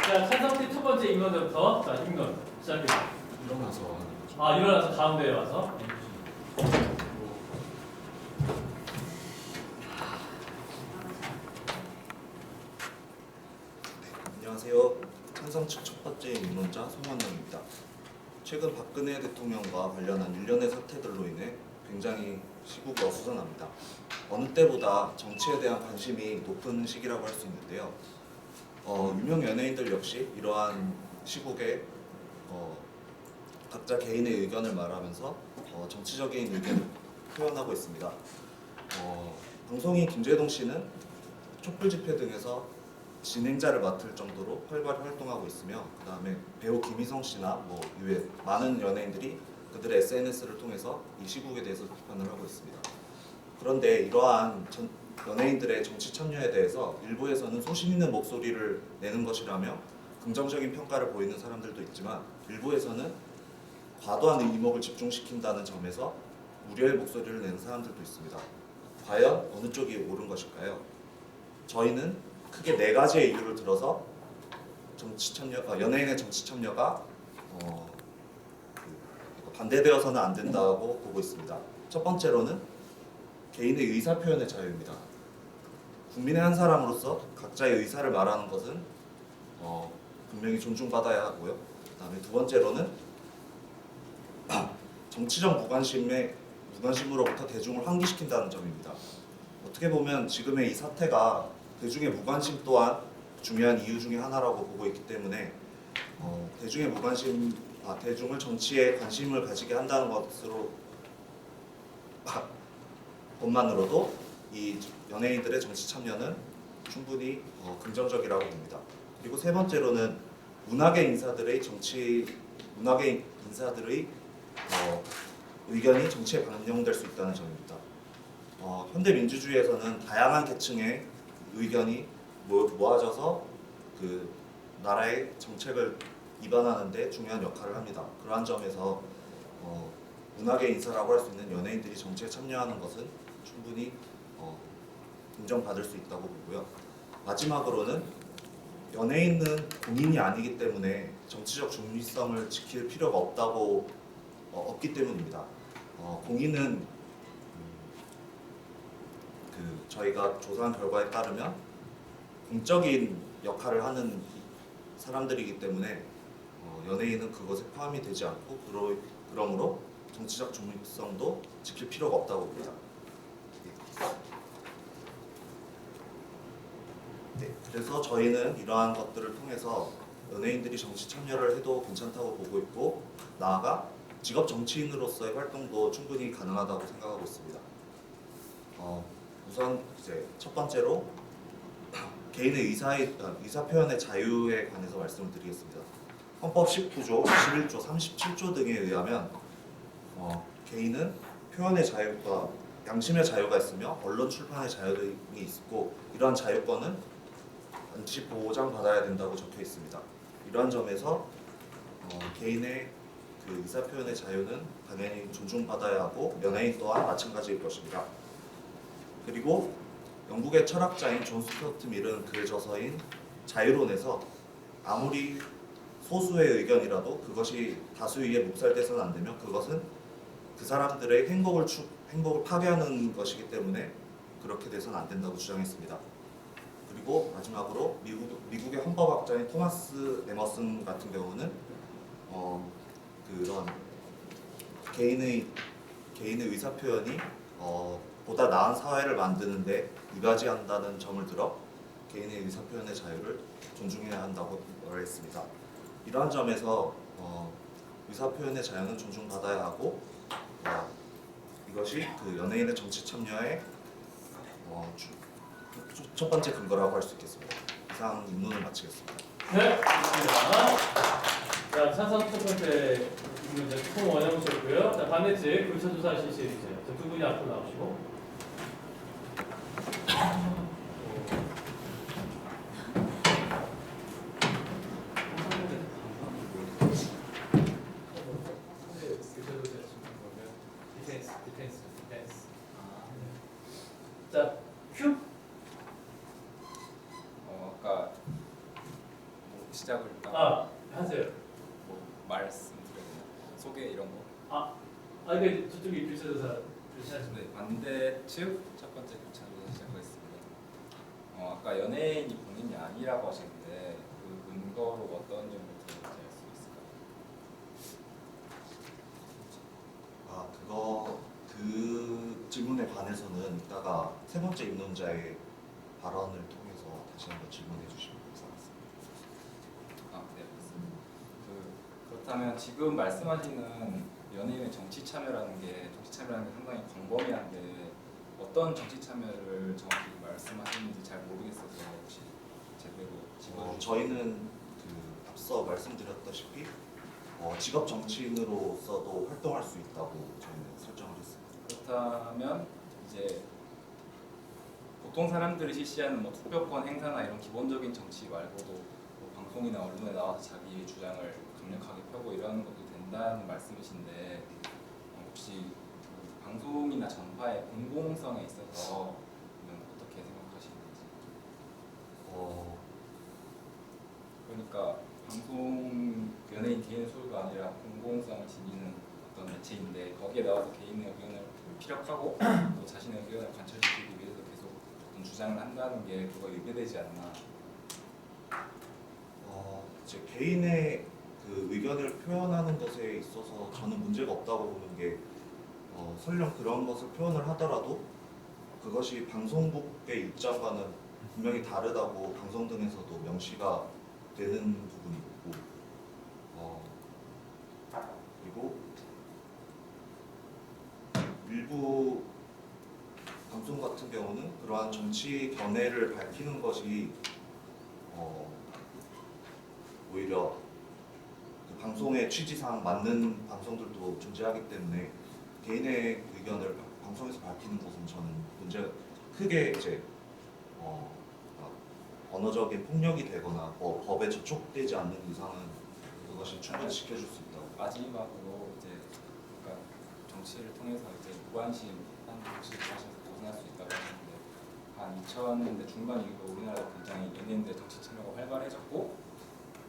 자, 찬성팀 첫 번째 인원부터 자, 인원 시작합니다. 일어나서 하는 거죠. 아, 일어나서 가운데에 와서. 안녕하세요. 찬성 측 첫 번째 입론자 송원영입니다. 최근 박근혜 대통령과 관련한 일련의 사태들로 인해 굉장히 시국이 어수선합니다. 어느 때보다 정치에 대한 관심이 높은 시기라고 할 수 있는데요. 유명 연예인들 역시 이러한 시국에 각자 개인의 의견을 말하면서 정치적인 의견을 표현하고 있습니다. 방송인 김재동 씨는 촛불 집회 등에서 진행자를 맡을 정도로 활발히 활동하고 있으며, 그 다음에 배우 김희성 씨나 뭐 이외 많은 연예인들이 그들의 SNS를 통해서 이 시국에 대해서 비판을 하고 있습니다. 그런데 이러한 연예인들의 정치 참여에 대해서 일부에서는 소신 있는 목소리를 내는 것이라며 긍정적인 평가를 보이는 사람들도 있지만, 일부에서는 과도한 이목을 집중시킨다는 점에서 우려의 목소리를 내는 사람들도 있습니다. 과연 어느 쪽이 옳은 것일까요? 저희는 크게 네 가지의 이유를 들어서 연예인의 정치 참여가 반대되어서는 안 된다고 보고 있습니다. 첫 번째로는 개인의 의사 표현의 자유입니다. 국민의 한 사람으로서 각자의 의사를 말하는 것은 분명히 존중받아야 하고요. 그다음에 두 번째로는 정치적 무관심으로부터 대중을 환기시킨다는 점입니다. 어떻게 보면 지금의 이 사태가 대중의 무관심 또한 중요한 이유 중에 하나라고 보고 있기 때문에 대중을 정치에 관심을 가지게 한다는 것만으로도 이 연예인들의 정치 참여는 충분히 긍정적이라고 봅니다. 그리고 세 번째로는 문학의 인사들의 의견이 정치에 반영될 수 있다는 점입니다. 현대 민주주의에서는 다양한 계층의 의견이 모아져서 그 나라의 정책을 입안하는 데 중요한 역할을 합니다. 그러한 점에서 문학의 인사라고 할 수 있는 연예인들이 정치에 참여하는 것은 충분히 인정받을 수 있다고 보고요. 마지막으로는 연예인은 공인이 아니기 때문에 정치적 중립성을 지킬 필요가 없기 때문입니다. 공인은 저희가 조사한 결과에 따르면 공적인 역할을 하는 사람들이기 때문에 연예인은 그것에 포함이 되지 않고 그러므로 정치적 중립성도 지킬 필요가 없다고 봅니다. 네, 그래서 저희는 이러한 것들을 통해서 연예인들이 정치 참여를 해도 괜찮다고 보고 있고, 나아가 직업 정치인으로서의 활동도 충분히 가능하다고 생각하고 있습니다. 우선 이제 첫 번째로 개인의 의사 표현의 자유에 관해서 말씀을 드리겠습니다. 헌법 19조, 21조, 37조 등에 의하면 개인은 표현의 자유와 양심의 자유가 있으며 언론 출판의 자유 등이 있고, 이러한 자유권은 반드시 보장받아야 된다고 적혀 있습니다. 이러한 점에서 개인의 그 의사 표현의 자유는 당연히 존중받아야 하고 연예인 또한 마찬가지일 것입니다. 그리고 영국의 철학자인 존 스튜어트 밀은 그의 저서인 자유론에서 아무리 소수의 의견이라도 그것이 다수의에 묵살돼서는 안 되며 그것은 그 사람들의 행복을 파괴하는 것이기 때문에 그렇게 돼서는 안 된다고 주장했습니다. 그리고 마지막으로 미국의 헌법학자인 토마스 에머슨 같은 경우는 그런 개인의 의사 표현이 보다 나은 사회를 만드는데 이바지한다는 점을 들어 개인의 의사 표현의 자유를 존중해야 한다고 말했습니다. 이러한 점에서 의사 표현의 자유는 존중받아야 하고 이것이 그 연예인의 정치 참여의 첫 번째 근거라고 할 수 있겠습니다. 이상 입론을 마치겠습니다. 네, 좋습니다. 자, 찬성 첫 번째 인원자 송원영 씨였고요. 자, 반대측 불체조사 실시해주세요. 두 분이 앞으로 나오시고. 자, 큐. 아까 시작을 하세요. 뭐 말씀드려야 되나? 소개 이런 거. 근데 저쪽이 교차조사 하시면 네, 반대 측 첫 번째 교차조사 시작하겠습니다. 아까 연예인이 본인이 아니라고 하셨는데 그 근거로 어떤 점을 들었는지 알 수 있을까요? 그 질문에 관해서는 이따가 세 번째 입론자의 발언을 통해서 다시 한번 질문해 주시면 감사하겠습니다. 네, 알겠습니다. 그렇다면 지금 말씀하시는 연예인의 정치 참여라는 게 상당히 광범위한데 어떤 정치 참여를 정확히 말씀하시는지 잘 모르겠어서 혹시 제대로 짚어주시면. 저희는 그 앞서 말씀드렸다시피 직업 정치인으로서도 활동할 수 있다고 저희는 설정을 했습니다. 그렇다면 이제 보통 사람들이 실시하는 뭐 투표권 행사나 이런 기본적인 정치 말고도 뭐 방송이나 언론에 나와서 자기 주장을 강력하게 펴고 이러는 것도 된다는 말씀이신데 혹시 그 방송이나 전파의 공공성에 있어서 어떻게 생각하시는지. 그러니까 방송 연예인 개인의 소유가 아니라 공공성을 지니는 어떤 매체인데 거기에 나와서 개인의 의견을 피력하고 또 자신의 의견을 관철시키기 위해서 계속 어떤 주장을 한다는 게 그거에 위배되지 않나. 제 개인의 그 의견을 표현하는 것에 있어서 저는 문제가 없다고 보는 게 설령 그런 것을 표현을 하더라도 그것이 방송국의 입장과는 분명히 다르다고 방송 등에서도 명시가 되는 부분이 있고 그리고 일부 방송 같은 경우는 그러한 정치 견해를 밝히는 것이 오히려 그 방송의 취지상 맞는 방송들도 존재하기 때문에 개인의 의견을 방송에서 밝히는 것은 저는 문제가 크게 이제 언어적인 폭력이 되거나 법에 저촉되지 않는 이상은 그것이 충분히 지켜줄 수 있다고. 마지막으로 이제 그러니까 정치를 통해서 이제 무관심 한 정치를 하셔서 벗어날 수 있다고 하셨는데 한 2000년대 중반 이후로 우리나라 굉장히 연예인들의 정치 참여가 활발해졌고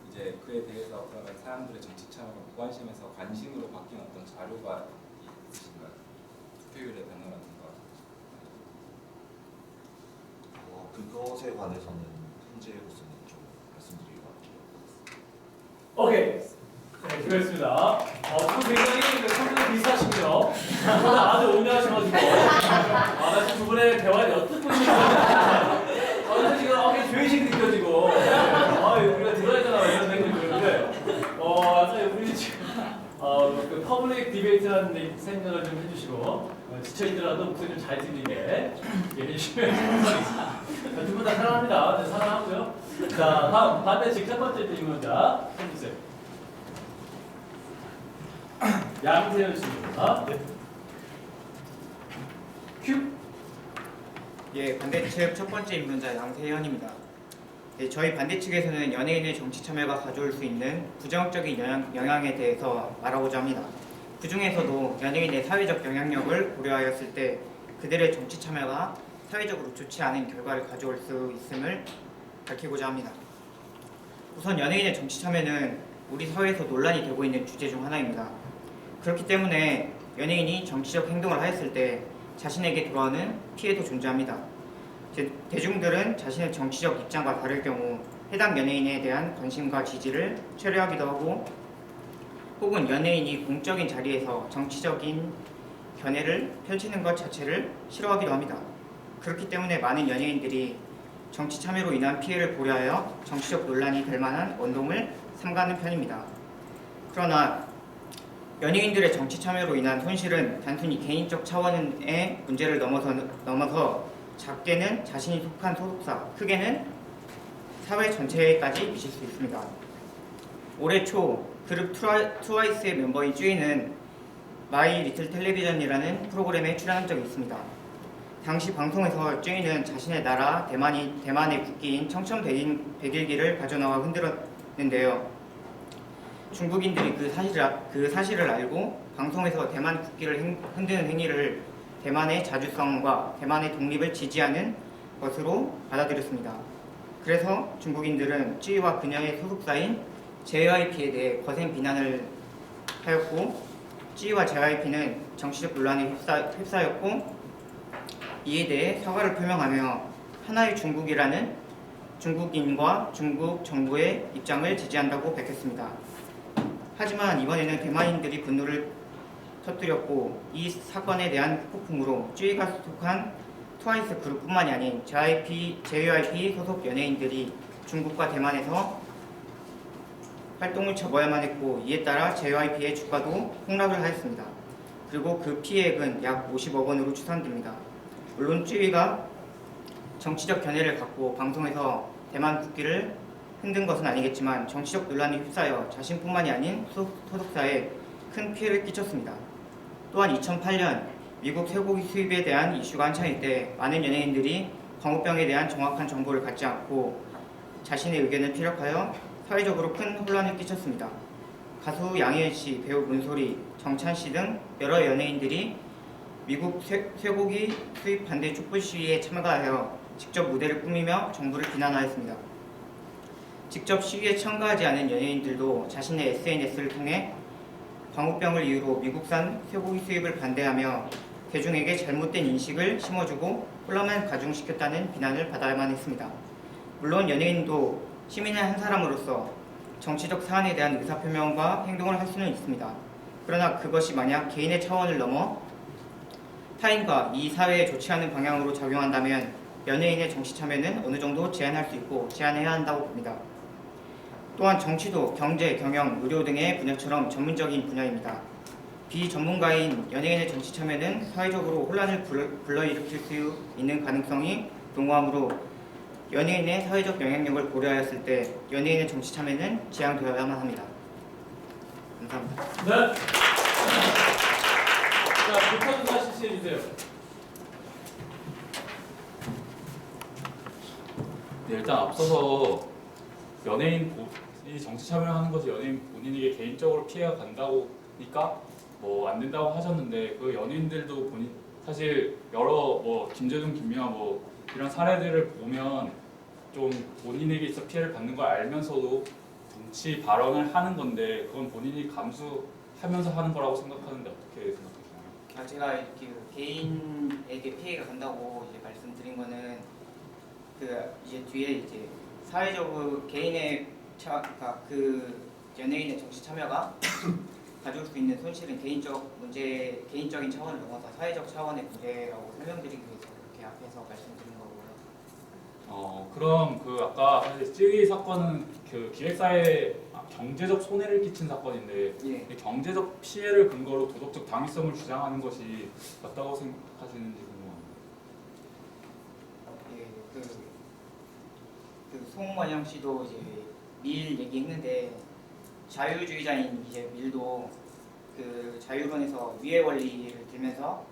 이제 그에 대해서 그러면 사람들의 정치 참여가 무관심에서 관심으로 바뀐 어떤 자료가 있으신가요? 투표율의 변화라든가. 그것에 관해서는 현재로서는 좀 말씀드리기가 어렵습니다. 오케이. 네, 수고했습니다. 두 굉장히 성격이 비슷하시고요. 아주 온유하셔가지고 나 지금 두 분의 대화를 엿듣고 있는 거예요. 지금 굉장히 죄의식 느껴지고 우리가 들어야잖아 이런 생각이 드는데 우리 지금 그 퍼블릭 디베이트라는 생각을 좀 해주시고 지쳐있더라도 목소리 좀 잘 들리게 해주시면 감사하겠습니다. 두 분 다 사랑합니다. 네, 사랑하고요. 자, 다음 반대측 첫 번째 질문자 해주세요. 양세현 씨입니다. 네. 큐. 예, 반대측 첫 번째 입론자 양세현입니다. 예, 저희 반대측에서는 연예인의 정치 참여가 가져올 수 있는 부정적인 영향에 대해서 말하고자 합니다. 그 중에서도 연예인의 사회적 영향력을 고려하였을 때 그들의 정치 참여가 사회적으로 좋지 않은 결과를 가져올 수 있음을 밝히고자 합니다. 우선 연예인의 정치 참여는 우리 사회에서 논란이 되고 있는 주제 중 하나입니다. 그렇기 때문에 연예인이 정치적 행동을 하였을 때 자신에게 돌아오는 피해도 존재합니다. 대중들은 자신의 정치적 입장과 다를 경우 해당 연예인에 대한 관심과 지지를 철회하기도 하고 혹은 연예인이 공적인 자리에서 정치적인 견해를 펼치는 것 자체를 싫어하기도 합니다. 그렇기 때문에 많은 연예인들이 정치 참여로 인한 피해를 고려하여 정치적 논란이 될 만한 원동을 삼가는 편입니다. 그러나 연예인들의 정치 참여로 인한 손실은 단순히 개인적 차원의 문제를 넘어서 작게는 자신이 속한 소속사, 크게는 사회 전체에까지 미칠 수 있습니다. 올해 초 그룹 트와이스의 멤버인 쯔이는 마이 리틀 텔레비전이라는 프로그램에 출연한 적이 있습니다. 당시 방송에서 쯔이는 자신의 나라 대만의 국기인 청천백일기를 가져나와 흔들었는데요. 중국인들이 그 사실을 알고 방송에서 대만 국기를 흔드는 행위를 대만의 자주성과 대만의 독립을 지지하는 것으로 받아들였습니다. 그래서 중국인들은 쯔위와 그녀의 소속사인 JYP에 대해 거센 비난을 하였고, 쯔위와 JYP는 정치적 논란에 휩싸였고, 이에 대해 사과를 표명하며 하나의 중국이라는 중국인과 중국 정부의 입장을 지지한다고 밝혔습니다. 하지만 이번에는 대만인들이 분노를 터뜨렸고, 이 사건에 대한 폭풍으로 쯔위가 소속한 트와이스 그룹뿐만이 아닌 JYP 소속 연예인들이 중국과 대만에서 활동을 접어야만 했고, 이에 따라 JYP의 주가도 폭락을 하였습니다. 그리고 그 피해액은 약 50억 원으로 추산됩니다. 물론 쯔위가 정치적 견해를 갖고 방송에서 대만 국기를 흔든 것은 아니겠지만, 정치적 논란에 휩싸여 자신뿐만이 아닌 소속사에 큰 피해를 끼쳤습니다. 또한 2008년 미국 쇠고기 수입에 대한 이슈가 한창일 때 많은 연예인들이 광우병에 대한 정확한 정보를 갖지 않고 자신의 의견을 피력하여 사회적으로 큰 혼란을 끼쳤습니다. 가수 양희은 씨, 배우 문소리, 정찬 씨 등 여러 연예인들이 미국 쇠고기 수입 반대 촛불 시위에 참가하여 직접 무대를 꾸미며 정부를 비난하였습니다. 직접 시위에 참가하지 않은 연예인들도 자신의 SNS를 통해 광우병을 이유로 미국산 쇠고기 수입을 반대하며 대중에게 잘못된 인식을 심어주고 혼란을 가중시켰다는 비난을 받아야만 했습니다. 물론 연예인도 시민의 한 사람으로서 정치적 사안에 대한 의사표명과 행동을 할 수는 있습니다. 그러나 그것이 만약 개인의 차원을 넘어 타인과 이 사회에 좋지 않은 방향으로 작용한다면 연예인의 정치 참여는 어느 정도 제한할 수 있고 제한해야 한다고 봅니다. 또한 정치도 경제, 경영, 의료 등의 분야처럼 전문적인 분야입니다. 비전문가인 연예인의 정치 참여는 사회적으로 혼란을 불러일으킬 수 있는 가능성이 농후하므로 연예인의 사회적 영향력을 고려하였을 때 연예인의 정치 참여는 제한되어야만 합니다. 감사합니다. 네. 자, 북한 다시 시해주세요. 네, 일단 앞서서 연예인이 정치 참여를 하는 것이 연예인 본인에게 개인적으로 피해가 간다고니까 뭐 안 된다고 하셨는데, 그 연예인들도 본인 사실 여러 뭐 김재중, 김미화 뭐 이런 사례들을 보면 좀 본인에게 있어 피해를 받는 걸 알면서도 정치 발언을 하는 건데, 그건 본인이 감수하면서 하는 거라고 생각하는데 어떻게 생각하시나요? 제가 이렇게 개인에게 피해가 간다고 이제 말씀드린 거는 이제 뒤에 이제 사회적으로 개인의 그러니까 그 연예인의 정치 참여가 가져올 수 있는 손실은 개인적인 차원을 넘어서 사회적 차원의 문제라고 설명드리기 위해서 그렇게 앞에서 말씀드린 거고요. 그럼 그 아까 사실 찌위 사건은 그 기획사에 경제적 손해를 끼친 사건인데, 예. 이 경제적 피해를 근거로 도덕적 당위성을 주장하는 것이 맞다고 생각하시는지 궁금합니다. 예, 송원영 씨도 이제 밀 얘기했는데, 자유주의자인 이제 밀도 그 자유론에서 위의 원리를 들면서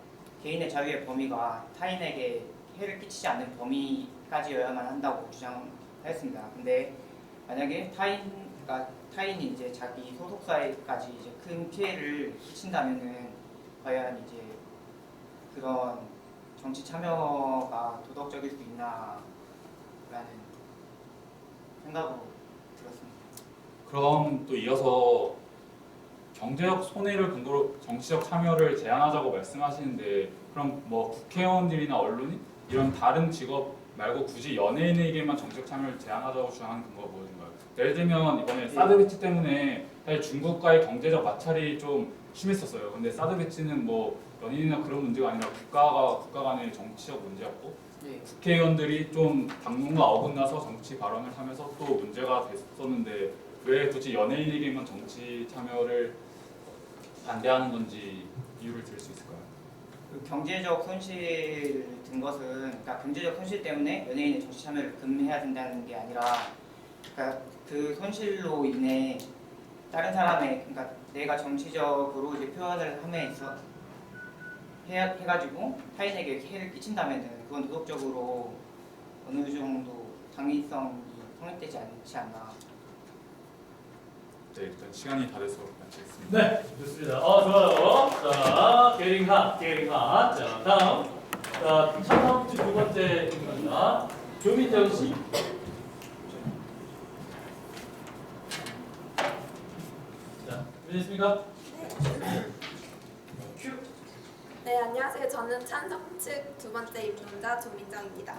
개인의 자유의 범위가 타인에게 해를 끼치지 않는 범위까지여야만 한다고 주장하였습니다. 근데 만약에 타인이 이제 자기 소속사에까지 이제 큰 피해를 끼친다면은 과연 이제 그런 정치 참여가 도덕적일 수 있나라는 생각으로 들었습니다. 그럼 또 이어서 경제적 손해를 근거로 정치적 참여를 제한하자고 말씀하시는데, 그럼 뭐 국회의원들이나 언론인 이런 다른 직업 말고 굳이 연예인에게만 정치적 참여를 제한하자고 주장하는 근거가 무엇인가요? 예를 들면 이번에 사드 배치 때문에 사실 중국과의 경제적 마찰이 좀 심했었어요. 근데 사드 배치는 뭐 연인이나 그런 문제가 아니라 국가 간의 정치적 문제였고, 네. 국회의원들이 좀 당론과 어긋나서 정치 발언을 하면서 또 문제가 됐었는데, 왜 굳이 연예인에게만 정치 참여를 반대하는 건지 이유를 들을 수 있을까요? 그 경제적 손실을 든 것은, 그러니까 경제적 손실 때문에 연예인의 정치 참여를 금해야 된다는 게 아니라, 그러니까 그 손실로 인해 다른 사람의, 그러니까 내가 정치적으로 이제 표현을 함에 있어 해가지고 타인에게 해를 끼친다면은 그건 도덕적으로 어느 정도 당위성이 성립되지 않지 않나. 네, 일단 시간이 다 돼서 마치겠습니다. 네, 좋습니다. 좋아요. 자, 게링하. 자, 다음. 자, 첫 번째, 두 번째 입니다. 조민정 씨. 준비됐습니까? 네, 안녕하세요. 저는 찬성 측 두 번째 입론자 조민정입니다.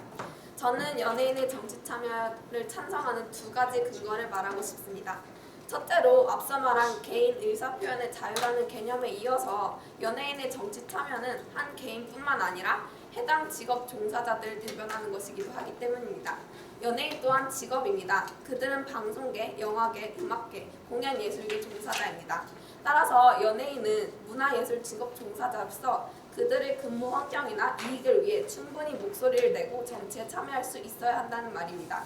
저는 연예인의 정치 참여를 찬성하는 두 가지 근거를 말하고 싶습니다. 첫째로 앞서 말한 개인 의사표현의 자유라는 개념에 이어서 연예인의 정치 참여는 한 개인뿐만 아니라 해당 직업 종사자들 대변하는 것이기도 하기 때문입니다. 연예인 또한 직업입니다. 그들은 방송계, 영화계, 음악계, 공연예술계 종사자입니다. 따라서 연예인은 문화예술 직업 종사자로서 그들의 근무 환경이나 이익을 위해 충분히 목소리를 내고 정치에 참여할 수 있어야 한다는 말입니다.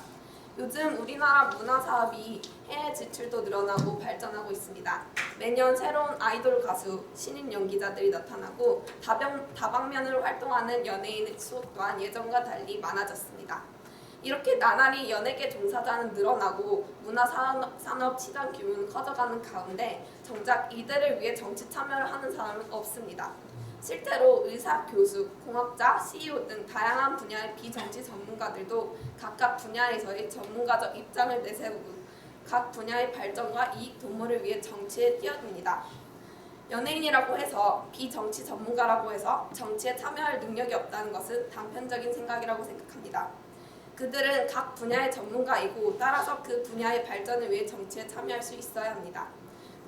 요즘 우리나라 문화 사업이 해외 진출도 늘어나고 발전하고 있습니다. 매년 새로운 아이돌 가수, 신인 연기자들이 나타나고 다방면으로 활동하는 연예인의 수 또한 예전과 달리 많아졌습니다. 이렇게 나날이 연예계 종사자는 늘어나고 문화산업 시장 규모는 커져가는 가운데 정작 이들을 위해 정치 참여를 하는 사람은 없습니다. 실제로 의사, 교수, 공학자, CEO 등 다양한 분야의 비정치 전문가들도 각각 분야에서의 전문가적 입장을 내세우고 각 분야의 발전과 이익 도모를 위해 정치에 뛰어듭니다. 연예인이라고 해서 비정치 전문가라고 해서 정치에 참여할 능력이 없다는 것은 단편적인 생각이라고 생각합니다. 그들은 각 분야의 전문가이고 따라서 그 분야의 발전을 위해 정치에 참여할 수 있어야 합니다.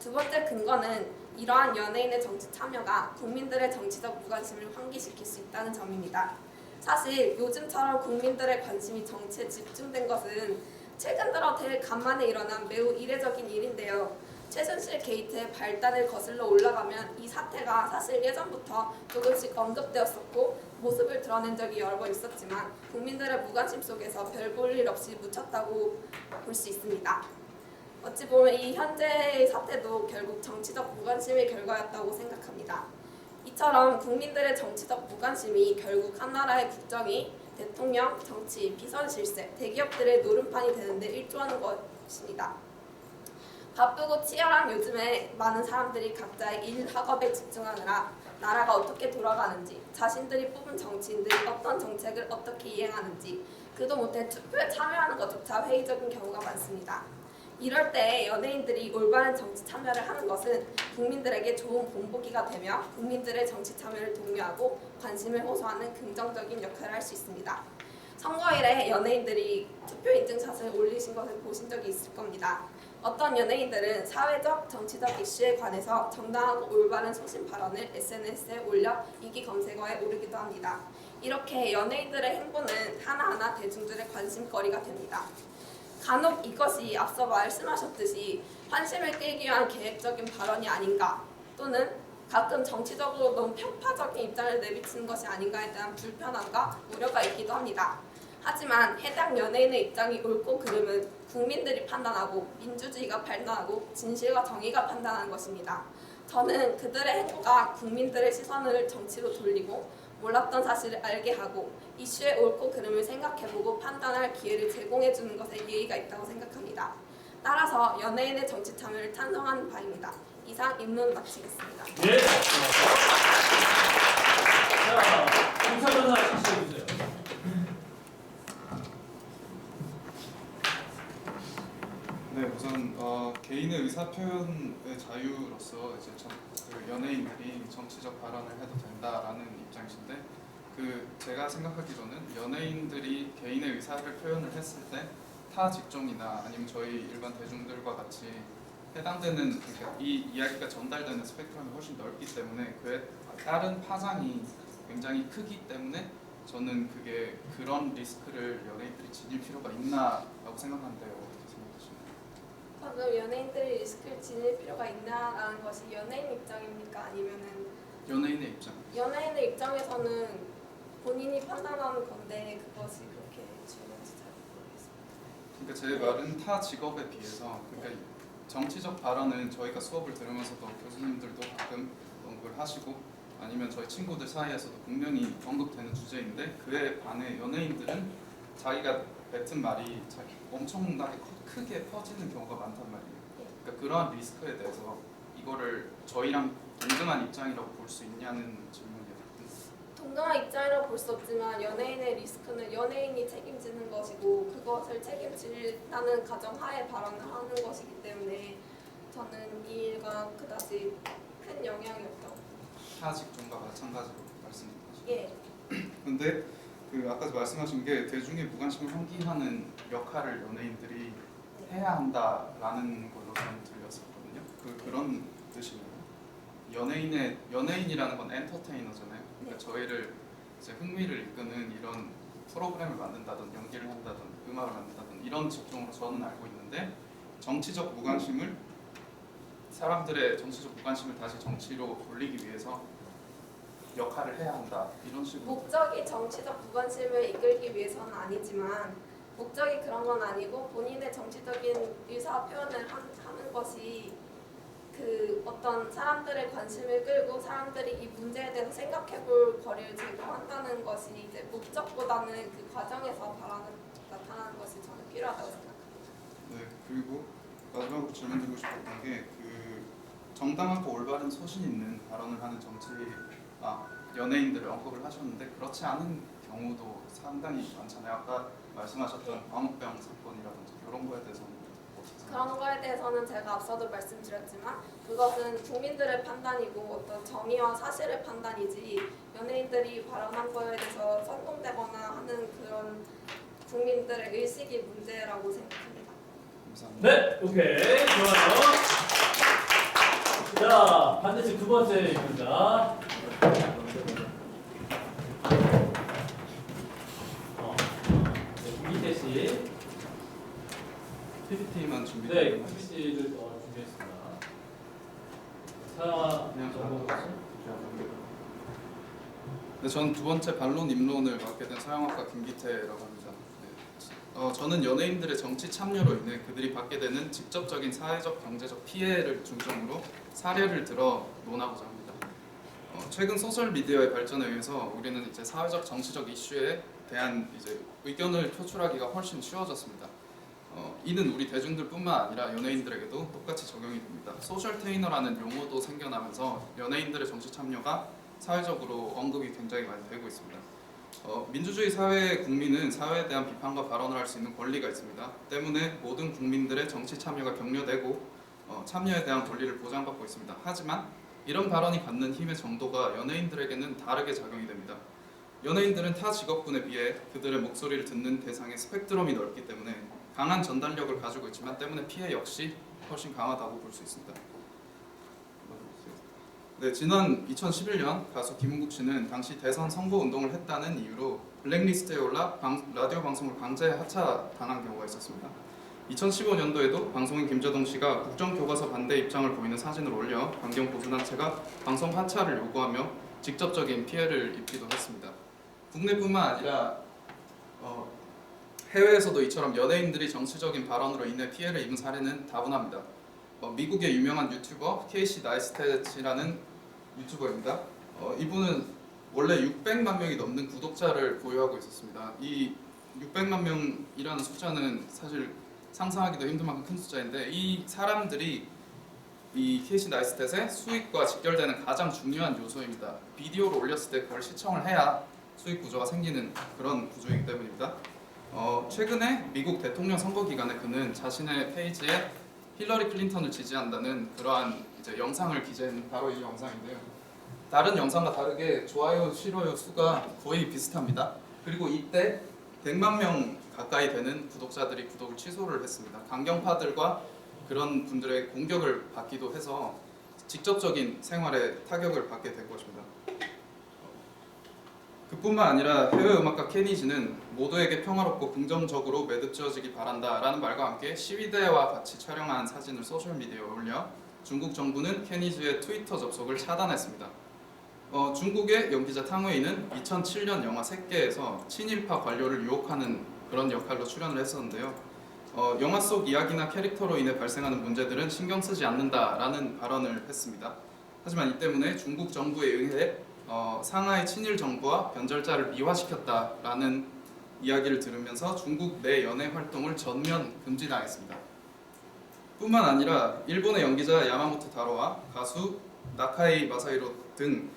두 번째 근거는 이러한 연예인의 정치 참여가 국민들의 정치적 무관심을 환기시킬 수 있다는 점입니다. 사실 요즘처럼 국민들의 관심이 정치에 집중된 것은 최근 들어 대일 간만에 일어난 매우 이례적인 일인데요. 최순실 게이트의 발단을 거슬러 올라가면 이 사태가 사실 예전부터 조금씩 언급되었었고 모습을 드러낸 적이 여러 번 있었지만 국민들의 무관심 속에서 별 볼 일 없이 묻혔다고 볼 수 있습니다. 어찌 보면 이 현재의 사태도 결국 정치적 무관심의 결과였다고 생각합니다. 이처럼 국민들의 정치적 무관심이 결국 한 나라의 국정이 대통령, 정치, 비선 실세, 대기업들의 노름판이 되는데 일조하는 것입니다. 바쁘고 치열한 요즘에 많은 사람들이 각자의 일, 학업에 집중하느라 나라가 어떻게 돌아가는지, 자신들이 뽑은 정치인들이 어떤 정책을 어떻게 이행하는지, 그도 못해 투표에 참여하는 것조차 회의적인 경우가 많습니다. 이럴 때 연예인들이 올바른 정치 참여를 하는 것은 국민들에게 좋은 본보기가 되며 국민들의 정치 참여를 독려하고 관심을 호소하는 긍정적인 역할을 할 수 있습니다. 선거일에 연예인들이 투표 인증샷을 올리신 것을 보신 적이 있을 겁니다. 어떤 연예인들은 사회적, 정치적 이슈에 관해서 정당하고 올바른 소신 발언을 SNS에 올려 인기 검색어에 오르기도 합니다. 이렇게 연예인들의 행보는 하나하나 대중들의 관심거리가 됩니다. 간혹 이것이 앞서 말씀하셨듯이 환심을 끌기 위한 계획적인 발언이 아닌가 또는 가끔 정치적으로 너무 편파적인 입장을 내비치는 것이 아닌가에 대한 불편함과 우려가 있기도 합니다. 하지만 해당 연예인의 입장이 옳고 그름은 국민들이 판단하고 민주주의가 판단하고 진실과 정의가 판단하는 것입니다. 저는 그들의 행보가 국민들의 시선을 정치로 돌리고 몰랐던 사실을 알게 하고 이슈의 옳고 그름을 생각해보고 판단할 기회를 제공해주는 것에 예의가 있다고 생각합니다. 따라서 연예인의 정치 참여를 찬성하는 바입니다. 이상 입론 마치겠습니다. 예. 자, 공차 변화 실시해주세요. 네, 우선 개인의 의사 표현의 자유로서 이제 그 연예인들이 정치적 발언을 해도 된다라는 입장이신데, 제가 생각하기로는 연예인들이 개인의 의사를 표현을 했을 때 타 직종이나 아니면 저희 일반 대중들과 같이 해당되는, 그러니까 이 이야기가 전달되는 스펙트럼이 훨씬 넓기 때문에 그에 따른 파장이 굉장히 크기 때문에 저는 그런 리스크를 연예인들이 지닐 필요가 있나라고 생각하는데 어떻게 생각하시나요? 방금 연예인들이 리스크를 지닐 필요가 있나라는 것이 연예인 입장입니까? 아니면은 연예인의 입장. 연예인의 입장에서는 본인이 판단하는 건데 그것이 그렇게 중요한지 잘 모르겠습니다. 그러니까 제 말은 타 직업에 비해서, 그러니까 정치적 발언은 저희가 수업을 들으면서도 교수님들도 가끔 언급을 하시고 아니면 저희 친구들 사이에서도 분명히 언급되는 주제인데, 그에 반해 연예인들은 자기가 뱉은 말이 엄청나게 크게 퍼지는 경우가 많단 말이에요. 그러니까 그러한 리스크에 대해서 이거를 저희랑 동등한 입장이라고 볼 수 있냐는 질문이에요. 동등한 입장이라고 볼 수 없지만 연예인의 리스크는 연예인이 책임지는 것이고 그것을 책임진다는 가정하에 발언을 하는 것이기 때문에 저는 이 일과 그다지 타 직종과 마찬가지로 말씀하셨죠. 예. 근데 그 아까 말씀하신 게 대중의 무관심을 환기하는 역할을 연예인들이 해야 한다라는 걸로 저는 들렸었거든요. 그런 뜻이에요. 연예인이라는 건 엔터테이너잖아요. 그러니까 저희를 이제 흥미를 이끄는 이런 프로그램을 만든다든 연기를 한다든 음악을 만든다든 이런 직종으로 저는 알고 있는데 정치적 무관심을 사람들의 정치적 무관심을 다시 정치로 돌리기 위해서 역할을 해야 한다 이런 식으로. 목적이 정치적 무관심을 이끌기 위해서는 아니지만 목적이 그런 건 아니고 본인의 정치적인 의사 표현을 하는 것이 그 어떤 사람들의 관심을 끌고 사람들이 이 문제에 대해서 생각해볼 거리를 제공한다는 것이 이제 목적보다는 그 과정에서 나타나는 것이 저는 필요하다고 생각합니다. 네, 그리고 마지막으로 질문드리고 싶었던 게 그 정당하고 올바른 소신 있는 발언을 하는 연예인들을 언급을 하셨는데 그렇지 않은 경우도 상당히 많잖아요. 아까 말씀하셨던 광우병 사건이라든지 이런 거에 대해서는 어떻게 생각하세요? 그런 거에 대해서는 제가 앞서도 말씀드렸지만 그것은 국민들의 판단이고 어떤 정의와 사실의 판단이지 연예인들이 발언한 거에 대해서 선동되거나 하는 그런 국민들의 의식이 문제라고 생각합니다. 감사합니다. 네, 오케이, 좋아요. 자, 반대쪽 두 번째 입니다. 김기태 씨. PPT만 준비되어 네, 있는 PPT를 준비했습니다. 사용하 그냥 정보 네, 저는 두 번째 반론 입론을 맡게 된 서영학과 김기태라고 합니다. 네. 저는 연예인들의 정치 참여로 인해 그들이 받게 되는 직접적인 사회적, 경제적 피해를 중점으로 사례를 들어 논하고자 합니다. 최근 소셜 미디어의 발전에 의해서 우리는 이제 사회적, 정치적 이슈에 대한 이제 의견을 표출하기가 훨씬 쉬워졌습니다. 이는 우리 대중들뿐만 아니라 연예인들에게도 똑같이 적용이 됩니다. 소셜 테이너라는 용어도 생겨나면서 연예인들의 정치 참여가 사회적으로 언급이 굉장히 많이 되고 있습니다. 민주주의 사회의 국민은 사회에 대한 비판과 발언을 할 수 있는 권리가 있습니다. 때문에 모든 국민들의 정치 참여가 격려되고 참여에 대한 권리를 보장받고 있습니다. 하지만 이런 발언이 갖는 힘의 정도가 연예인들에게는 다르게 작용이 됩니다. 연예인들은 타 직업군에 비해 그들의 목소리를 듣는 대상의 스펙트럼이 넓기 때문에 강한 전달력을 가지고 있지만 때문에 피해 역시 훨씬 강하다고 볼 수 있습니다. 네, 지난 2011년 가수 김은국 씨는 당시 대선 선거 운동을 했다는 이유로 블랙리스트에 올라 라디오 방송을 강제 하차당한 경우가 있었습니다. 2015년도에도 방송인 김재동 씨가 국정교과서 반대 입장을 보이는 사진을 올려 환경 보수단체가 방송 하차를 요구하며 직접적인 피해를 입기도 했습니다. 국내뿐만 아니라 해외에서도 이처럼 연예인들이 정치적인 발언으로 인해 피해를 입은 사례는 다분합니다. 미국의 유명한 유튜버 케이시 나이스텟이라는 유튜버입니다. 이분은 원래 600만 명이 넘는 구독자를 보유하고 있었습니다. 이 600만 명이라는 숫자는 사실 상상하기도 힘들 만큼 큰 숫자인데 이 사람들이 이 케이시 나이스텟의 수익과 직결되는 가장 중요한 요소입니다. 비디오를 올렸을 때 그걸 시청을 해야 수익 구조가 생기는 그런 구조이기 때문입니다. 최근에 미국 대통령 선거 기간에 그는 자신의 페이지에 힐러리 클린턴을 지지한다는 그러한 이제 영상을 기재한 바로 이 영상인데요. 다른 영상과 다르게 좋아요, 싫어요 수가 거의 비슷합니다. 그리고 이때 100만 명 가까이 되는 구독자들이 구독을 취소를 했습니다. 강경파들과 그런 분들의 공격을 받기도 해서 직접적인 생활에 타격을 받게 된 것입니다. 그뿐만 아니라 해외 음악가 케니지는 모두에게 평화롭고 긍정적으로 매듭지어지기 바란다라는 말과 함께 시위대와 같이 촬영한 사진을 소셜미디어에 올려 중국 정부는 케니지의 트위터 접속을 차단했습니다. 중국의 연기자 탕웨이는 2007년 영화 새끼에서 친일파 관료를 유혹하는 그런 역할로 출연을 했었는데요. 영화 속 이야기나 캐릭터로 인해 발생하는 문제들은 신경 쓰지 않는다라는 발언을 했습니다. 하지만 이 때문에 중국 정부에 의해 상하이 친일 정부와 변절자를 미화시켰다라는 이야기를 들으면서 중국 내 연예 활동을 전면 금지당했습니다. 뿐만 아니라 일본의 연기자 야마모토 다로와 가수 나카이 마사히로 등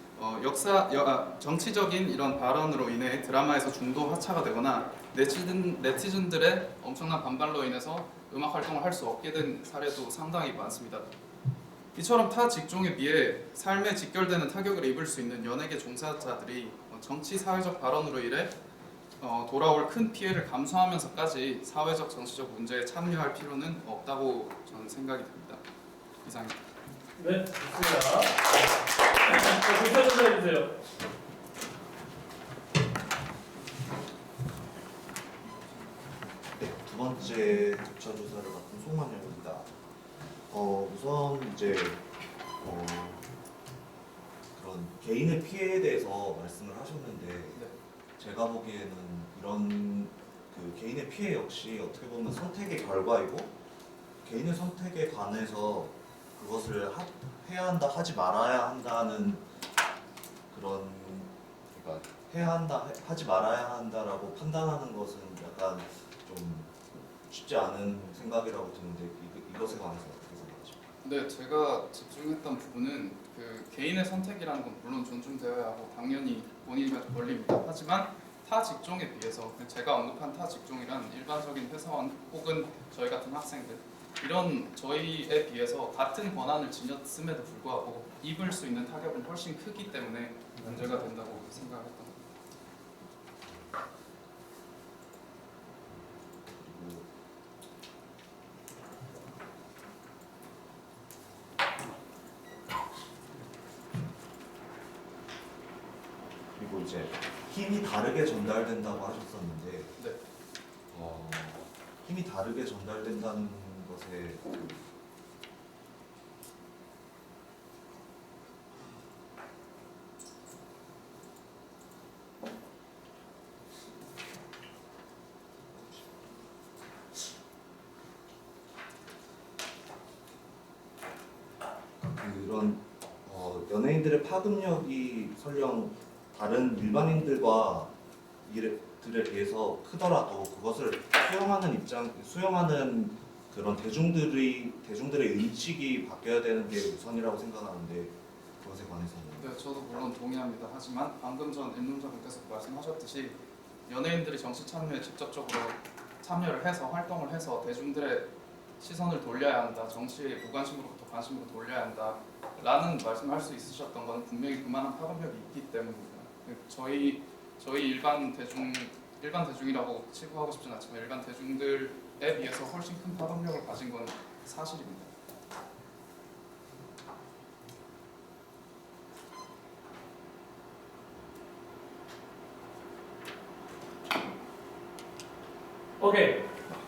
정치적인 이런 발언으로 인해 드라마에서 중도 하차가 되거나 네티즌들의 엄청난 반발로 인해서 음악 활동을 할 수 없게 된 사례도 상당히 많습니다. 이처럼 타 직종에 비해 삶에 직결되는 타격을 입을 수 있는 연예계 종사자들이 정치 사회적 발언으로 인해 돌아올 큰 피해를 감수하면서까지 사회적 정치적 문제에 참여할 필요는 없다고 저는 생각이 듭니다. 이상입니다. 네, 좋습니다. 자, 불편해서 해주세요. 네, 두 번째 독자 조사를 맡은 송만영입니다. 우선 이제 그런 개인의 피해에 대해서 말씀을 하셨는데 제가 보기에는 이런 그 개인의 피해 역시 어떻게 보면 선택의 결과이고 개인의 선택에 관해서 그것을 해야 한다 하지 말아야 한다는 그런 그러니까 해야 한다 하지 말아야 한다라고 판단하는 것은 약간 좀 쉽지 않은 생각이라고 드는데 이것에 관해서 어떻게 생각하십니까? 네, 제가 집중했던 부분은 그 개인의 선택이라는 건 물론 존중되어야 하고 당연히 본인의 권리입니다. 하지만 타 직종에 비해서 제가 언급한 타 직종이란 일반적인 회사원 혹은 저희 같은 학생들 이런 저희에 비해서 같은 권한을 지녔음에도 불구하고 입을 수 있는 타격은 훨씬 크기 때문에 문제가 된다고 생각했던 겁니다. 그리고 이제 힘이 다르게 전달된다고 하셨었는데 네. 힘이 다르게 전달된다는 것에 그런 연예인들의 파급력이 설령 다른 일반인들과 들에 비해서 크더라도 그것을 수용하는 그런 대중들의 인식이 바뀌어야 되는 게 우선이라고 생각하는데 그것에 관해서는 네, 저도 물론 동의합니다. 하지만 방금 전 임론자분께서 말씀하셨듯이 연예인들이 정치 참여에 직접적으로 참여를 해서 활동을 해서 대중들의 시선을 돌려야 한다. 정치에 무관심으로부터 관심으로 돌려야 한다. 라는 말씀을 할 수 있으셨던 건 분명히 그만한 파급력이 있기 때문입니다. 저희 일반 대중이라고 치부하고 싶진 않지만 일반 대중들에 비해서 훨씬 큰 파급력을 가진 건 사실입니다. 오케이,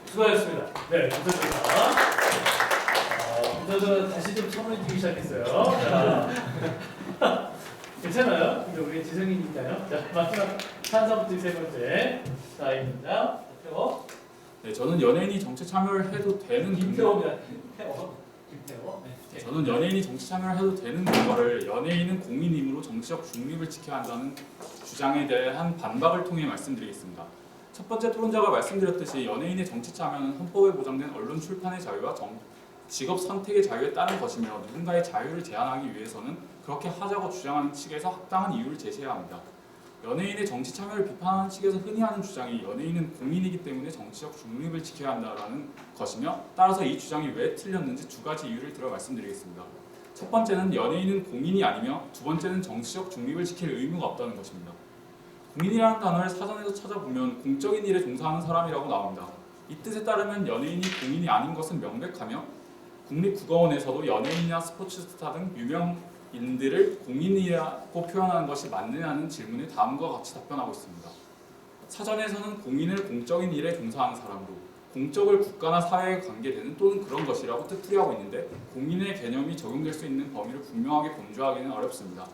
수고하셨습니다. 네, 감사합니다. 저는 다시 좀 처음에 주기 시작했어요. 자, 괜찮아요? 근데 우리 지성이니까요. 자, 마지막 찬성부터 세 번째. 자, 이 문장. 태워. 네, 저는 연예인이 정치 참여를 해도 되는 김태호입니다. 김태호. 네. 저는 연예인이 정치 참여를 해도 되는 근거를 연예인은 공인이므로 정치적 중립을 지켜야 한다는 주장에 대한 반박을 통해 말씀드리겠습니다. 첫 번째 토론자가 말씀드렸듯이 연예인의 정치 참여는 헌법에 보장된 언론 출판의 자유와 직업 선택의 자유에 따른 것이며 누군가의 자유를 제한하기 위해서는 그렇게 하자고 주장하는 측에서 합당한 이유를 제시해야 합니다. 연예인의 정치 참여를 비판하는 측에서 흔히 하는 주장이 연예인은 공인이기 때문에 정치적 중립을 지켜야 한다는 것이며 따라서 이 주장이 왜 틀렸는지 두 가지 이유를 들어 말씀드리겠습니다. 첫 번째는 연예인은 공인이 아니며 두 번째는 정치적 중립을 지킬 의무가 없다는 것입니다. 공인이라는 단어를 사전에서 찾아보면 공적인 일에 종사하는 사람이라고 나옵니다. 이 뜻에 따르면 연예인이 공인이 아닌 것은 명백하며 국립국어원에서도 연예인이나 스포츠 스타 등 유명인들을 공인이라고 표현하는 것이 맞느냐는 질문에 다음과 같이 답변하고 있습니다. 사전에서는 공인을 공적인 일에 종사하는 사람으로 공적을 국가나 사회에 관계되는 또는 그런 것이라고 뜻풀이하고 있는데 공인의 개념이 적용될 수 있는 범위를 분명하게 범주하기는 어렵습니다.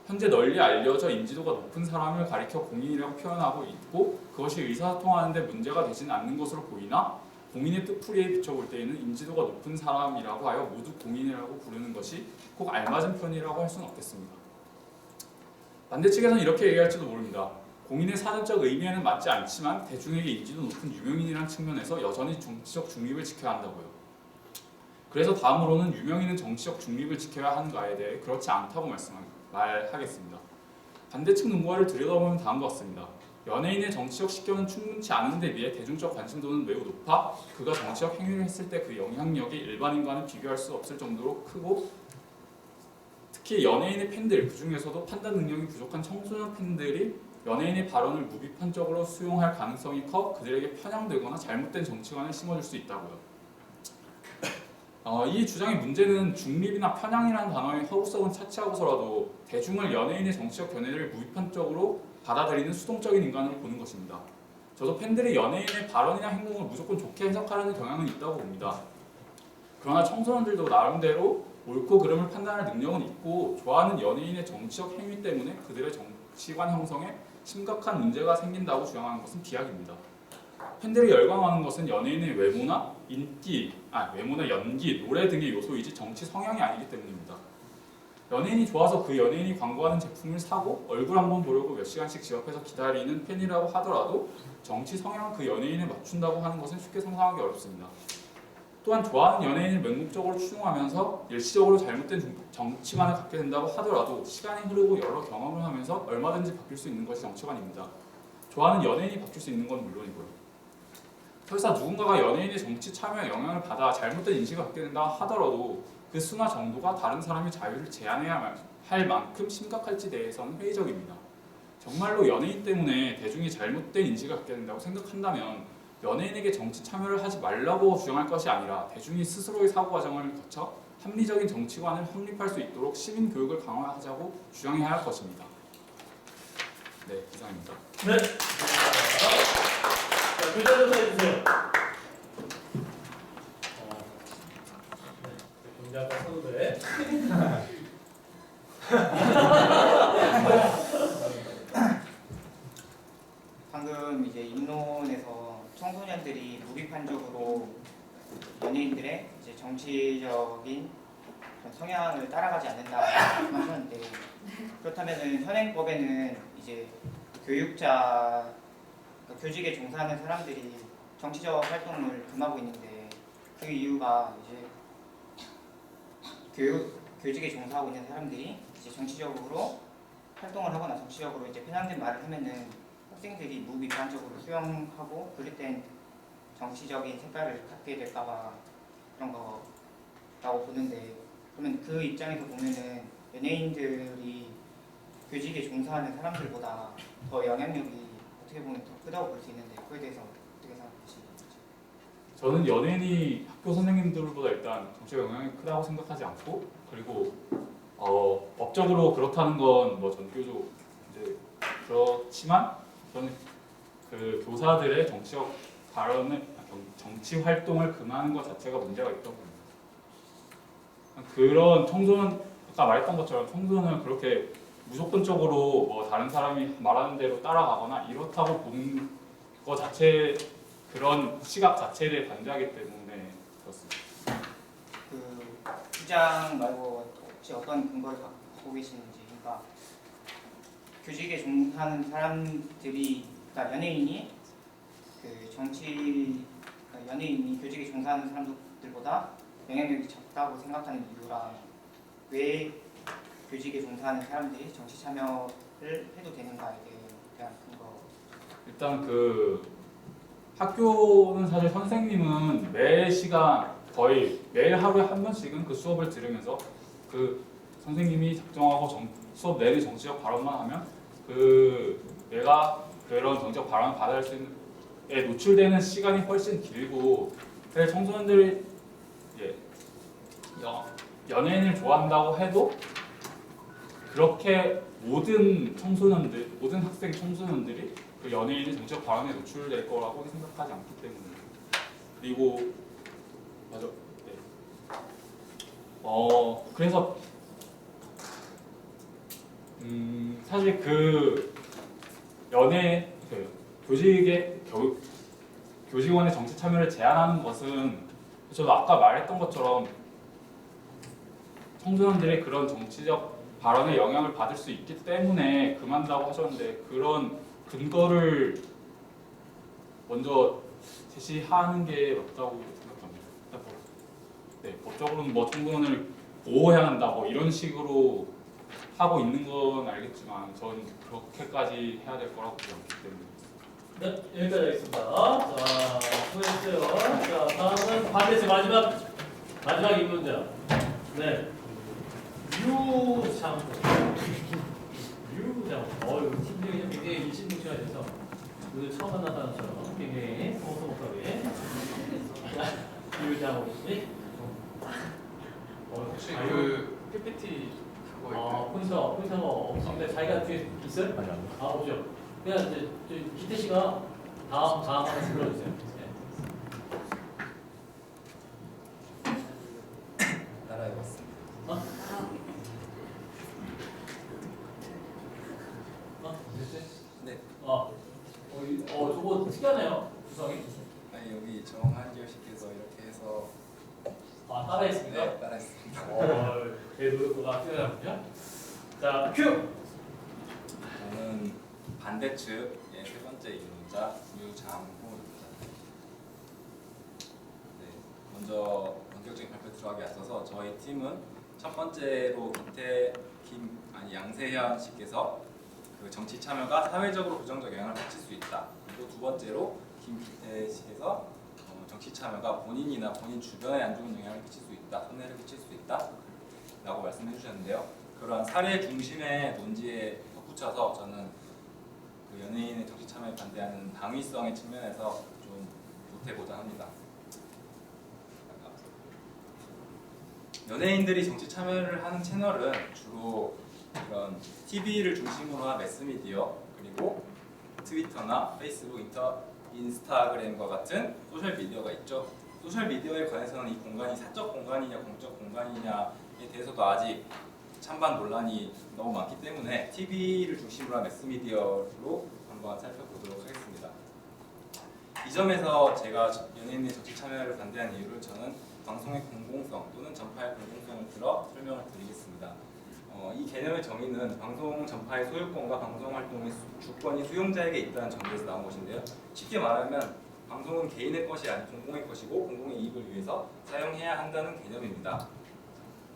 현재 널리 알려져 인지도가 높은 사람을 가리켜 공인이라고 표현하고 있고 그것이 의사소통하는 데 문제가 되지는 않는 것으로 보이나 공인의 뜻풀이에 비춰볼 때에는 인지도가 높은 사람이라고 하여 모두 공인이라고 부르는 것이 꼭 알맞은 표현이라고 할 수는 없겠습니다. 반대측에서는 이렇게 얘기할지도 모릅니다. 공인의 사전적 의미에는 맞지 않지만 대중에게 인지도 높은 유명인이라는 측면에서 여전히 정치적 중립을 지켜야 한다고요. 그래서 다음으로는 유명인은 정치적 중립을 지켜야 하는가에 대해 그렇지 않다고 말하겠습니다. 반대측 논거를 들여다보면 다음과 같습니다. 연예인의 정치적 식견은 충분치 않은 데 비해 대중적 관심도는 매우 높아 그가 정치적 행위를 했을 때 그 영향력이 일반인과는 비교할 수 없을 정도로 크고 특히 연예인의 팬들, 그 중에서도 판단 능력이 부족한 청소년 팬들이 연예인의 발언을 무비판적으로 수용할 가능성이 커 그들에게 편향되거나 잘못된 정치관을 심어줄 수 있다고요. 이 주장의 문제는 중립이나 편향이라는 단어의 허구성은 차치하고서라도 대중을 연예인의 정치적 견해를 무비판적으로 받아들이는 수동적인 인간으로 보는 것입니다. 저도 팬들이 연예인의 발언이나 행동을 무조건 좋게 해석하려는 경향은 있다고 봅니다. 그러나 청소년들도 나름대로 옳고 그름을 판단할 능력은 있고 좋아하는 연예인의 정치적 행위 때문에 그들의 정치관 형성에 심각한 문제가 생긴다고 주장하는 것은 비약입니다. 팬들이 열광하는 것은 연예인의 외모나 연기, 노래 등의 요소이지 정치 성향이 아니기 때문입니다. 연예인이 좋아서 그 연예인이 광고하는 제품을 사고 얼굴 한번 보려고 몇 시간씩 집 앞에서 기다리는 팬이라고 하더라도 정치 성향을 그 연예인에 맞춘다고 하는 것은 쉽게 상상하기 어렵습니다. 또한 좋아하는 연예인을 맹목적으로 추종하면서 일시적으로 잘못된 정치관을 갖게 된다고 하더라도 시간이 흐르고 여러 경험을 하면서 얼마든지 바뀔 수 있는 것이 정치관입니다. 좋아하는 연예인이 바뀔 수 있는 건 물론이고요. 설사 누군가가 연예인의 정치 참여에 영향을 받아 잘못된 인식을 갖게 된다 하더라도 그 수나 정도가 다른 사람의 자유를 제한해야 할 만큼 심각할지 대해서는 회의적입니다. 정말로 연예인 때문에 대중이 잘못된 인식을 갖게 된다고 생각한다면 연예인에게 정치 참여를 하지 말라고 주장할 것이 아니라 대중이 스스로의 사고 과정을 거쳐 합리적인 정치관을 확립할 수 있도록 시민 교육을 강화하자고 주장해야 할 것입니다. 네, 이상입니다. 네. 자, 글자 조사해주세요. 경제학과 선후배. 방금 이제 입론에서 청소년들이 무비판적으로 연예인들의 이제 정치적인 그런 성향을 따라가지 않는다 하셨는데 그렇다면은 현행법에는 이제 교육자 그러니까 교직에 종사하는 사람들이 정치적 활동을 금하고 있는데 그 이유가 이제 교직에 종사하고 있는 사람들이 이제 정치적으로 활동을 하거나 정치적으로 이제 편향된 말을 하면은 학생들이 무비판적으로 수용하고 그럴 땐 정치적인 색깔을 갖게 될까봐 그런 거라고 보는데 그러면 그 입장에서 보면은 연예인들이 교직에 종사하는 사람들보다 더 영향력이 어떻게 보면 더 크다고 볼 수 있는데 그거에 대해서 어떻게 생각하시는지? 저는 연예인이 학교 선생님들보다 일단 정치적 영향이 크다고 생각하지 않고 그리고 법적으로 그렇다는 건 뭐 전교조 이제 그렇지만 저는 그 교사들의 정치적 발언을 정치 활동을 금하는 것 자체가 문제가 있다고 봅니다. 그런 청소년 아까 말했던 것처럼 청소년을 그렇게 무조건적으로 뭐 다른 사람이 말하는 대로 따라가거나 이렇다고 보는 것 자체 그런 시각 자체에 대해 반대하기 때문에 그렇습니다. 그 주장 말고 혹시 어떤 근거를 갖고 계시는지 그러니까 교직에 종사하는 사람들이 그러니까 연예인이 그러니까 연예인이 교직에 종사하는 사람들보다 영향력이 적다고 생각하는 이유랑 왜 교직에 종사하는 사람들이 정치 참여를 해도 되는가에 대한 근거. 일단 그 학교는 사실 선생님은 매 시간 거의 매일 하루에 한 번씩은 그 수업을 들으면서 그 선생님이 작정하고 수업 내내 정치적 발언만 하면 그 내가 그런 정치적 발언을 받아들일 수 있는 에 노출되는 시간이 훨씬 길고 그래서 청소년들이 연예인을 좋아한다고 해도 그렇게 모든 학생 청소년들이 그 연예인의 정치적 발언에 노출될 거라고 생각하지 않기 때문에 그리고 맞아. 네. 그래서 사실 그 교직의 교직원의 정치 참여를 제한하는 것은 저도 아까 말했던 것처럼 청소년들이 그런 정치적 발언에 영향을 받을 수 있기 때문에 금한다고 하셨는데 그런 근거를 먼저 제시하는 게 맞다고 생각합니다. 네, 법적으로는 뭐 청소년을 보호해야 한다 뭐 이런 식으로 하고 있는 건 알겠지만 저는 그렇게까지 해야 될 거라고 보지 않기 때문에. 네, 여기까지 하겠습니다. 자, 수고했어요. 자, 다음은 반대쪽 마지막 입문자. 네. 유장호. 이거 팀명이 굉장히 일신동체화돼서 오늘 처음 만났다는 것처럼 굉장히 소목소목하게. 유장호 씨. 혹시 그 PPT 그거 있나요? 포인터가 없으니까 자기가 뒤에 있어요? 없죠. 그냥 이제 기태 씨가 다음 하나 불러주세요. 따라해봤습니다. 네. 저거 특이하네요. 구성이. 아니 여기 정한결 씨께서 이렇게 해서 따라했습니까? 네, 따라했습니다. 그래도 그가 뛰어나군요. 자, 큐! 저는 반대측의 세 번째 입문자 유장호입니다. 네, 먼저 본격적인 발표 들어가기 앞서서 저희 팀은 첫 번째로 양세현 씨께서 그 정치 참여가 사회적으로 부정적 영향을 미칠 수 있다. 그리고 두 번째로 김기태 씨께서 정치 참여가 본인이나 본인 주변에 안 좋은 영향을 끼칠 수 있다, 손해를 끼칠 수 있다 라고 말씀해 주셨는데요. 그러한 사례 중심의 논지에 덧붙여서 저는 그 연예인의 정치 참여에 반대하는 당위성의 측면에서 좀 보태고자 합니다. 연예인들이 정치 참여를 하는 채널은 주로 이런 TV를 중심으로 한 매스미디어, 그리고 트위터나 페이스북, 인스타그램과 같은 소셜미디어가 있죠. 소셜미디어에 관해서는 이 공간이 사적 공간이냐 공적 공간이냐에 대해서도 아직 찬반 논란이 너무 많기 때문에 TV를 중심으로 한 매스미디어로 한번 살펴보도록 하겠습니다. 이 점에서 제가 연예인의 정치 참여를 반대하는 이유를 저는 방송의 공공성 또는 전파의 공공성을 들어 설명을 드리겠습니다. 이 개념의 정의는 방송 전파의 소유권과 방송 활동의 주권이 수용자에게 있다는 전제에서 나온 것인데요. 쉽게 말하면 방송은 개인의 것이 아닌 공공의 것이고 공공의 이익을 위해서 사용해야 한다는 개념입니다.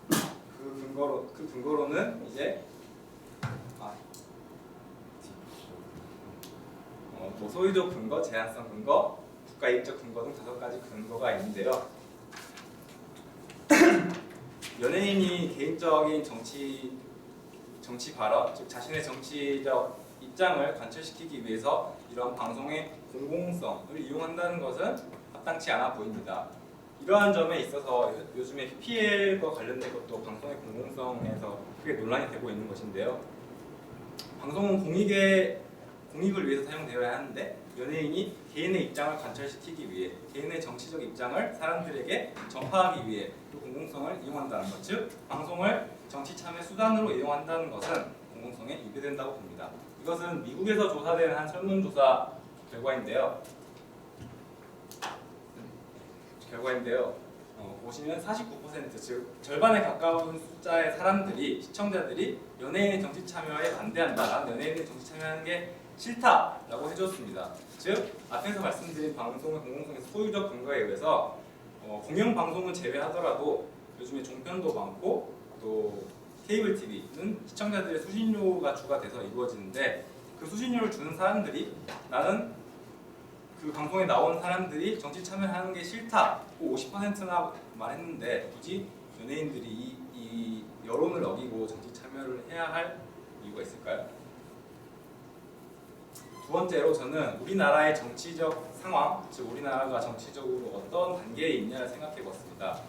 그 근거로는 이제 소유적 근거, 제한성 근거, 국가 이익적 근거 등 5가지 근거가 있는데요. 연예인이 개인적인 정치 발언, 즉 자신의 정치적 입장을 관철시키기 위해서 이런 방송의 공공성을 이용한다는 것은 합당치 않아 보입니다. 이러한 점에 있어서 요즘에 PPL과 관련된 것도 방송의 공공성에서 크게 논란이 되고 있는 것인데요. 방송은 공익을 위해서 사용되어야 하는데 연예인이 개인의 입장을 관철시키기 위해 개인의 정치적 입장을 사람들에게 전파하기 위해 그 공공성을 이용한다는 것, 즉 방송을 정치 참여 수단으로 이용한다는 것은 공공성에 위배된다고 봅니다. 이것은 미국에서 조사된 한 설문조사 결과인데요. 보시면 49%, 즉 절반에 가까운 숫자의 시청자들이 연예인의 정치 참여에 반대한다, 연예인의 정치 참여하는 게 싫다라고 해줬습니다. 즉 앞에서 말씀드린 방송의 공공성의 소유적 근거에 의해서 공영 방송은 제외하더라도 요즘에 종편도 많고 또 케이블 TV는 시청자들의 수신료가 주가 돼서 이루어지는데 그 수신료를 주는 사람들이 나는 그 방송에 나온 사람들이 정치 참여하는 게 싫다고 50%나 말했는데 굳이 연예인들이 이 여론을 어기고 정치 참여를 해야 할 이유가 있을까요? 두 번째로 저는 우리나라의 정치적 상황, 즉 우리나라가 정치적으로 어떤 단계에 있냐를 생각해 봤습니다.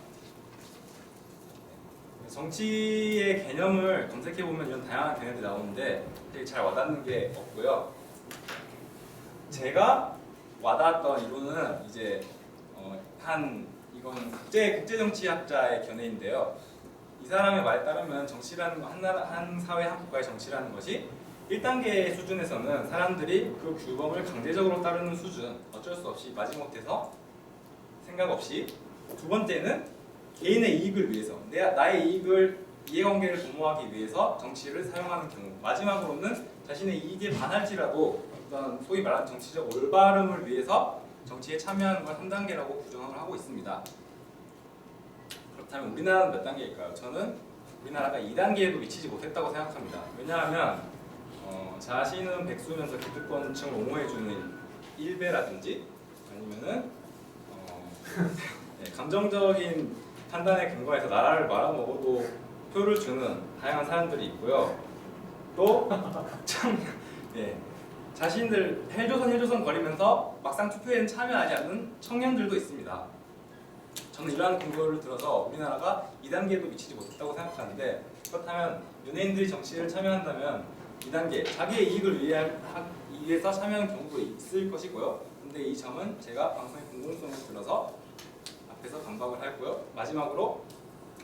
정치의 개념을 검색해 보면 이런 다양한 개념들이 나오는데 되게 잘 와닿는 게 없고요. 제가 와닿았던 이론은 이제 이건 국제 정치학자의 견해인데요. 이 사람의 말에 따르면 정치라는 한 사회 한 국가의 정치라는 것이 1단계 수준에서는 사람들이 그 규범을 강제적으로 따르는 수준, 어쩔 수 없이 마지못해서 생각 없이. 두 번째는 개인의 이익을 위해서, 나의 이해관계를 도모하기 위해서 정치를 사용하는 경우. 마지막으로는 자신의 이익에 반할지라도 어떤 소위 말하는 정치적 올바름을 위해서 정치에 참여하는 걸 3단계라고 규정을 하고 있습니다. 그렇다면 우리나라는 몇 단계일까요? 저는 우리나라가 2단계에도 미치지 못했다고 생각합니다. 왜냐하면 자신은 백수면서 기득권층을 옹호해주는 일베라든지 아니면은 네, 감정적인 판단에 근거해서 나라를 말아먹어도 표를 주는 다양한 사람들이 있고요. 또 참, 예, 자신들 헬조선 거리면서 막상 투표에는 참여하지 않는 청년들도 있습니다. 저는 이러한 근거를 들어서 우리나라가 2단계에도 미치지 못했다고 생각하는데, 그렇다면 연예인들이 정치를 참여한다면 2단계 자기의 이익을 위해서 참여하는 경우도 있을 것이고요. 근데 이 점은 제가 방송의 공공성을 들어서 앞에서 반박을 하고요. 마지막으로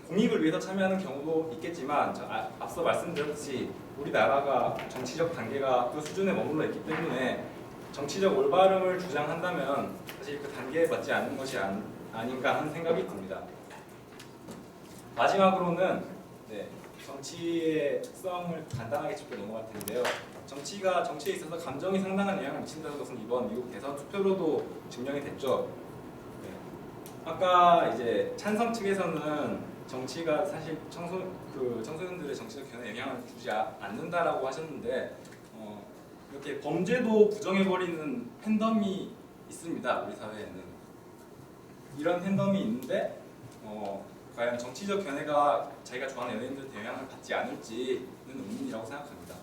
공익을 위해서 참여하는 경우도 있겠지만 앞서 말씀드렸듯이 우리나라가 정치적 단계가 그 수준에 머물러 있기 때문에 정치적 올바름을 주장한다면 사실 그 단계에 맞지 않는 것이 아닌가 하는 생각이 듭니다. 마지막으로는 정치의 특성을 간단하게 짚고 넘어갈 텐데요. 정치에 있어서 감정이 상당한 영향을 미친다는 것은 이번 미국 대선 투표로도 증명이 됐죠. 아까 이제 찬성 측에서는 정치가 사실 청소년들의 정치적 견해에 영향을 주지 않는다라고 하셨는데 이렇게 범죄도 부정해버리는 팬덤이 있습니다. 우리 사회에는 이런 팬덤이 있는데 과연 정치적 견해가 자기가 좋아하는 연예인들한테 영향을 받지 않을지는 의문이라고 생각합니다.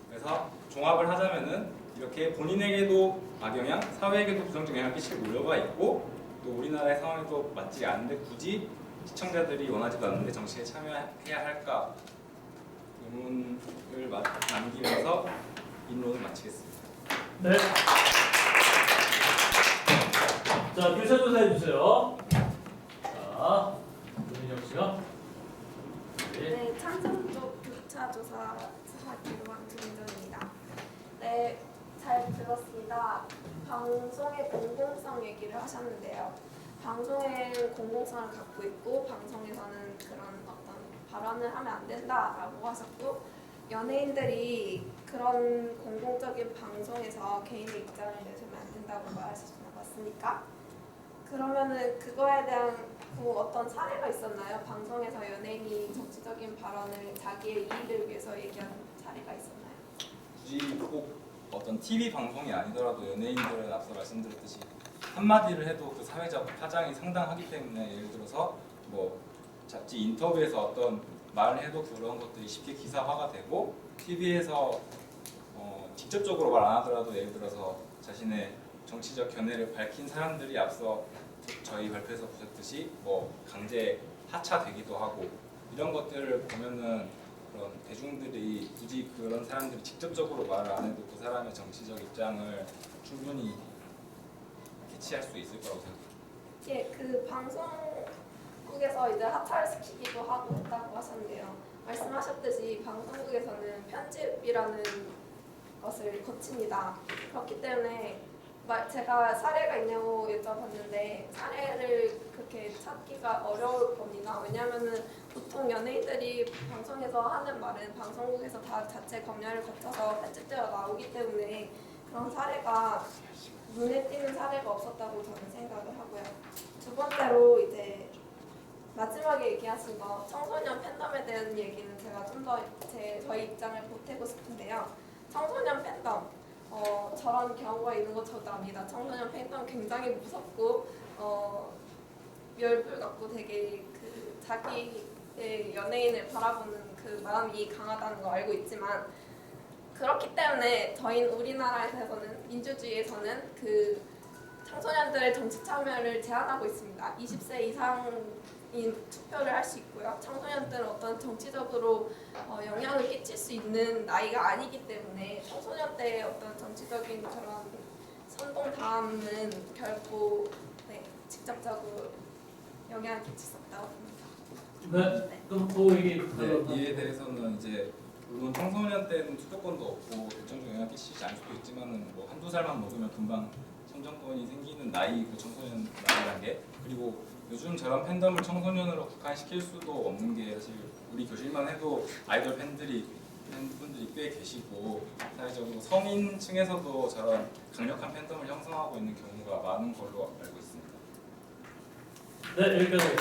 그래서 종합을 하자면은 이렇게 본인에게도 악영향, 사회에게도 부정적 영향을 끼칠 우려가 있고 또 우리나라의 상황에도 맞지 않는데 굳이 시청자들이 원하지도 않는데 정치에 참여해야 할까 의문을 남기면서 인론을 마치겠습니다. 네. 자, 교차 조사해 주세요. 자, 윤민정 씨가. 네, 찬성 쪽 교차 조사하기로 한 김민정입니다. 네, 잘 들었습니다. 방송의 공공성 얘기를 하셨는데요. 방송의 공공성을 갖고 있고 방송에서는 그런 어떤 발언을 하면 안 된다라고 하셨고, 연예인들이 그런 공공적인 방송에서 개인의 입장을 내주면 안 된다고 말하셨습니다. 맞습니까? 그러면은 그거에 대한 어떤 사례가 있었나요? 방송에서 연예인이 정치적인 발언을 자기의 이익을 위해서 얘기한 사례가 있었나요? 굳이 꼭 어떤 TV 방송이 아니더라도 연예인들은 앞서 말씀드렸듯이 한마디를 해도 그 사회적 파장이 상당하기 때문에, 예를 들어서 뭐 잡지 인터뷰에서 어떤 말을 해도 그런 것들이 쉽게 기사화가 되고, TV에서 직접적으로 말 안 하더라도 예를 들어서 자신의 정치적 견해를 밝힌 사람들이 앞서 저희 발표에서 보셨듯이 뭐 강제 하차되기도 하고, 이런 것들을 보면은 그런 대중들이 굳이 그런 사람들이 직접적으로 말을 안 해도 그 사람의 정치적 입장을 충분히 캐치할 수 있을 거라고 생각합니다. 예, 그 방송국에서 이제 하차를 시키기도 하고 했다고 하셨는데요. 말씀하셨듯이 방송국에서는 편집이라는 것을 거칩니다. 그렇기 때문에 제가 사례가 있냐고 여쭤봤는데 사례를 그렇게 찾기가 어려울 겁니다. 왜냐하면은 보통 연예인들이 방송에서 하는 말은 방송국에서 다 자체 검열을 거쳐서 편집되어 나오기 때문에 그런 사례가 눈에 띄는 사례가 없었다고 저는 생각을 하고요. 두 번째로 이제 마지막에 얘기하신 거 청소년 팬덤에 대한 얘기는 제가 좀 더 저희 입장을 보태고 싶은데요. 청소년 팬덤 저런 경우가 있는 거 저도 압니다. 청소년 팬덤 굉장히 무섭고 열불 갖고 되게 그 자기의 연예인을 바라보는 그 마음이 강하다는 거 알고 있지만, 그렇기 때문에 우리나라에서는 민주주의에서는 그 청소년들의 정치 참여를 제한하고 있습니다. 20세 이상인 투표를 할 수 있고요. 청소년들은 어떤 정치적으로 영향을 끼칠 수 있는 나이가 아니기 때문에 청소년 때의 어떤 정치적인 그런 선동담은 결코 직접적으로 영향을 끼칠 수 없다고 봅니다. 네. 그럼 그 얘기. 이에 대해서는 이제 물론 청소년 때는 투표권도 없고 결정적 영향을 끼치지 않을 수도 있지만은 뭐 한두 살만 먹으면 금방 선정권이 생기는 나이, 그 청소년 나이라는 게, 그리고 요즘 저런 팬덤을 청소년으로 국한시킬 수도 없는 게, 사실 우리 교실만 해도 아이돌 팬분들이 꽤 계시고 사회적으로 성인층에서도 저런 강력한 팬덤을 형성하고 있는 경우가 많은 걸로 알고 있습니다. 네, 여기까지.